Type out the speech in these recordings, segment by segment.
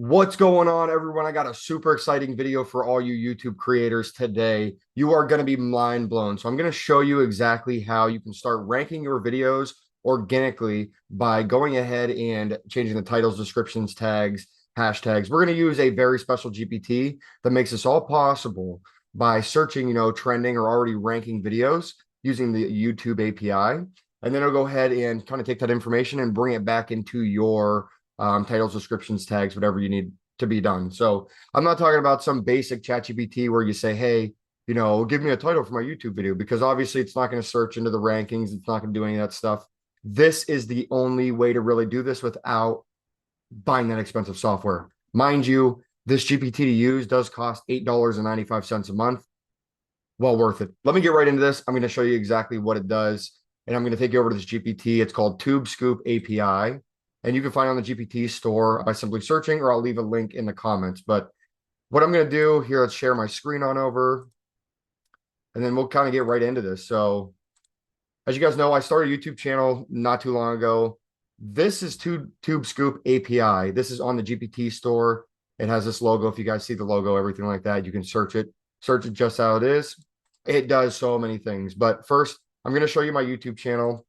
What's going on, everyone? I got a super exciting video for all you YouTube creators today. You are going to be mind blown. So I'm going to show you exactly how you can start ranking your videos organically by going ahead and changing the titles, descriptions, tags, hashtags. We're going to use a very special GPT that makes this all possible by searching, trending or already ranking videos using the YouTube API. And then it'll go ahead and kind of take that information and bring it back into your titles, descriptions, tags, whatever you need to be done. So I'm not talking about some basic ChatGPT where you say, hey, give me a title for my YouTube video, because obviously it's not going to search into the rankings. It's not going to do any of that stuff. This is the only way to really do this without buying that expensive software. Mind you, this GPT to use does cost $8.95 a month. Well worth it. Let me get right into this. I'm going to show you exactly what it does. And I'm going to take you over to this GPT. It's called TubeScoop API. And you can find it on the GPT store by simply searching, or I'll leave a link in the comments. But what I'm going to do here, let's share my screen on over, and then we'll kind of get right into this. So as you guys know, I started a YouTube channel not too long ago. This is TubeScoop API. This is on the GPT store. It has this logo. If you guys see the logo, everything like that, you can search it just how it is. It does so many things. But first, I'm going to show you my YouTube channel.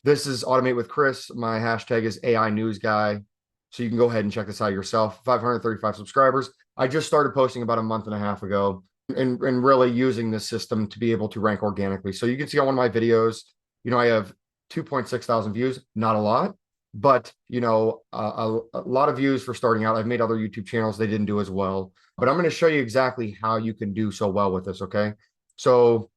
This is Automate with Chris. My hashtag is AI News Guy. So you can go ahead and check this out yourself. 535 subscribers. I just started posting about a month and a half ago and really using this system to be able to rank organically. So you can see on one of my videos, I have 2.6 thousand views, not a lot, but a lot of views for starting out. I've made other YouTube channels. They didn't do as well, but I'm going to show you exactly how you can do so well with this. Okay. So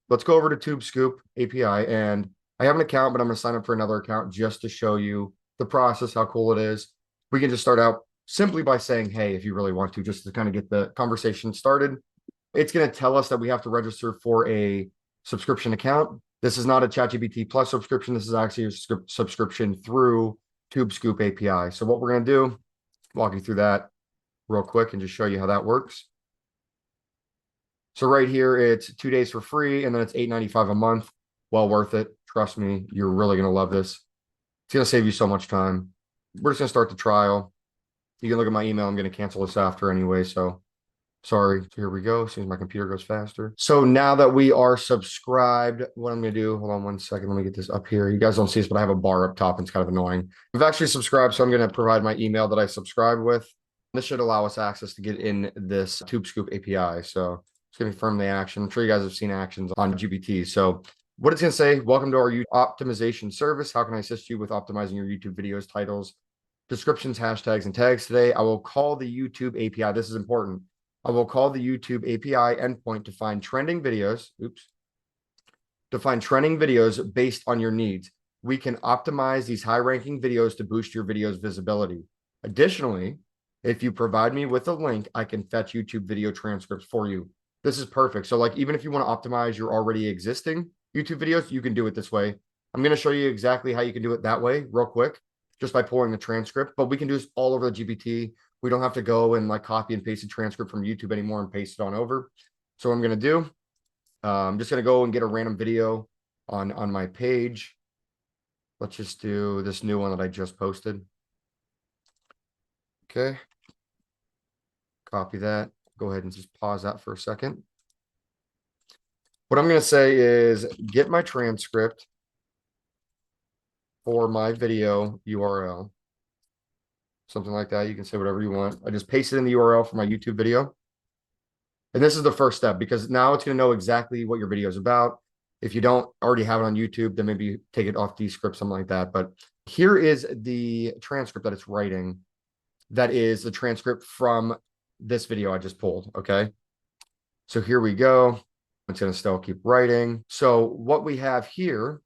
let's go over to TubeScoop API, and I have an account, but I'm going to sign up for another account just to show you the process, how cool it is. We can just start out simply by saying, hey, if you really want to, just to kind of get the conversation started. It's going to tell us that we have to register for a subscription account. This is not a ChatGPT Plus subscription. This is actually a subscription through TubeScoop API. So what we're going to do, walk you through that real quick and just show you how that works. So right here, it's 2 days for free, and then it's $8.95 a month. Well worth it. Trust me, you're really going to love this. It's going to save you so much time. We're just going to start the trial. You can look at my email. I'm going to cancel this after anyway, so sorry. So here we go. As soon as my computer goes faster. So now that we are subscribed, what I'm going to do, hold on one second. Let me get this up here. You guys don't see this, but I have a bar up top, and it's kind of annoying. I've actually subscribed, so I'm going to provide my email that I subscribe with. This should allow us access to get in this TubeScoop API. So it's going to confirm the action. I'm sure you guys have seen actions on GPT. So what it's going to say, welcome to our optimization service. How can I assist you with optimizing your YouTube videos, titles, descriptions, hashtags, and tags? Today, I will call the YouTube API. This is important. I will call the YouTube API endpoint to find trending videos. To find trending videos based on your needs. We can optimize these high-ranking videos to boost your video's visibility. Additionally, if you provide me with a link, I can fetch YouTube video transcripts for you. This is perfect. So like, even if you want to optimize your already existing YouTube videos, you can do it this way. I'm going to show you exactly how you can do it that way real quick, just by pulling the transcript, but we can do this all over the GPT. We don't have to go and like copy and paste a transcript from YouTube anymore and paste it on over. So what I'm going to do, I'm just going to go and get a random video on my page. Let's just do this new one that I just posted. Okay. Copy that. Go ahead and just pause that for a second. What I'm going to say is get my transcript for my video URL. Something like that. You can say whatever you want. I just pasted in the URL for my YouTube video. And this is the first step, because now it's going to know exactly what your video is about. If you don't already have it on YouTube, then maybe take it off Descript, something like that. But here is the transcript that it's writing. That is the transcript from this video I just pulled. Okay. So here we go. It's going to still keep writing. So what we have here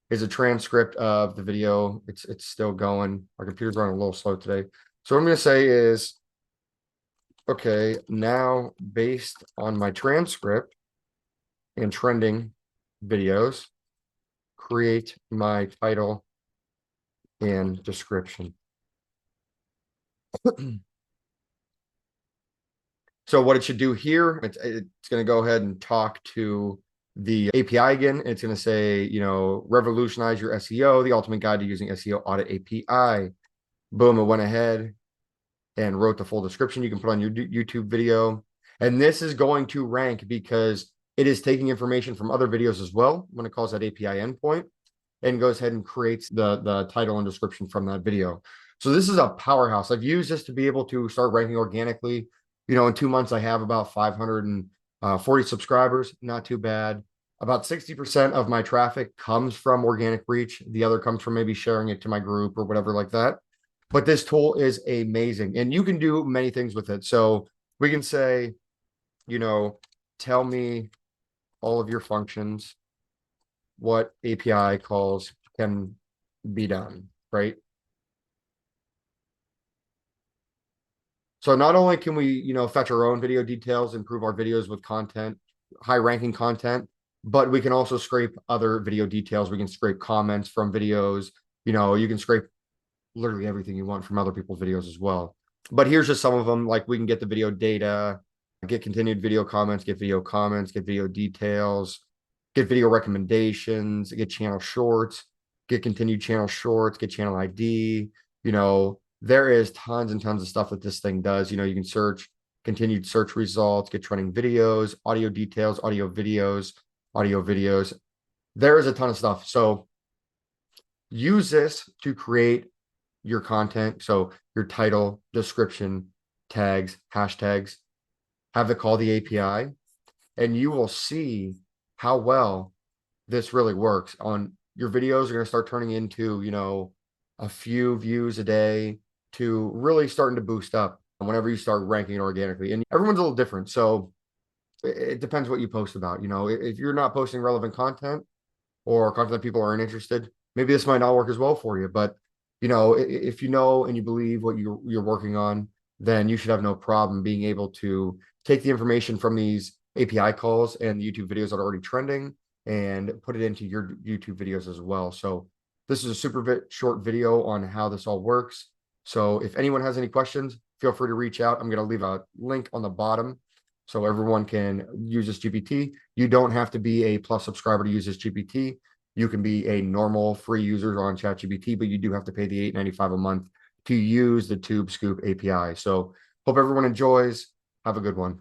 is a transcript of the video. It's still going. Our computer's running a little slow today. So what I'm going to say is, okay, now based on my transcript and trending videos, create my title and description. So what it should do here, it's going to go ahead and talk to the API again. It's going to say, revolutionize your SEO, the ultimate guide to using SEO audit API. Boom, it went ahead and wrote the full description you can put on your YouTube video. And this is going to rank because it is taking information from other videos as well when it calls that API endpoint and goes ahead and creates the title and description from that video. So this is a powerhouse. I've used this to be able to start ranking organically. In 2 months, I have about 540 subscribers. Not too bad. About 60% of my traffic comes from organic reach. The other comes from maybe sharing it to my group or whatever like that. But this tool is amazing and you can do many things with it. So we can say, tell me all of your functions, what API calls can be done, right? So not only can we, fetch our own video details, improve our videos with content, high ranking content, but we can also scrape other video details. We can scrape comments from videos. You can scrape literally everything you want from other people's videos as well. But here's just some of them. Like we can get the video data, get continued video comments, get video details, get video recommendations, get channel shorts, get continued channel shorts, get channel ID. There is tons and tons of stuff that this thing does. You can search continued search results, get trending videos, audio details, audio videos. There is a ton of stuff. So use this to create your content. So your title, description, tags, hashtags, have it call the API, and you will see how well this really works. On your videos are going to start turning into, a few views a day to really starting to boost up whenever you start ranking organically. And everyone's a little different. So it depends what you post about. If you're not posting relevant content or content that people aren't interested, maybe this might not work as well for you. But if you know and you believe what you're working on, then you should have no problem being able to take the information from these API calls and the YouTube videos that are already trending and put it into your YouTube videos as well. So this is a super short video on how this all works. So if anyone has any questions, feel free to reach out. I'm going to leave a link on the bottom so everyone can use this GPT. You don't have to be a Plus subscriber to use this GPT. You can be a normal free user on ChatGPT, but you do have to pay the $8.95 a month to use the TubeScoop API. So hope everyone enjoys. Have a good one.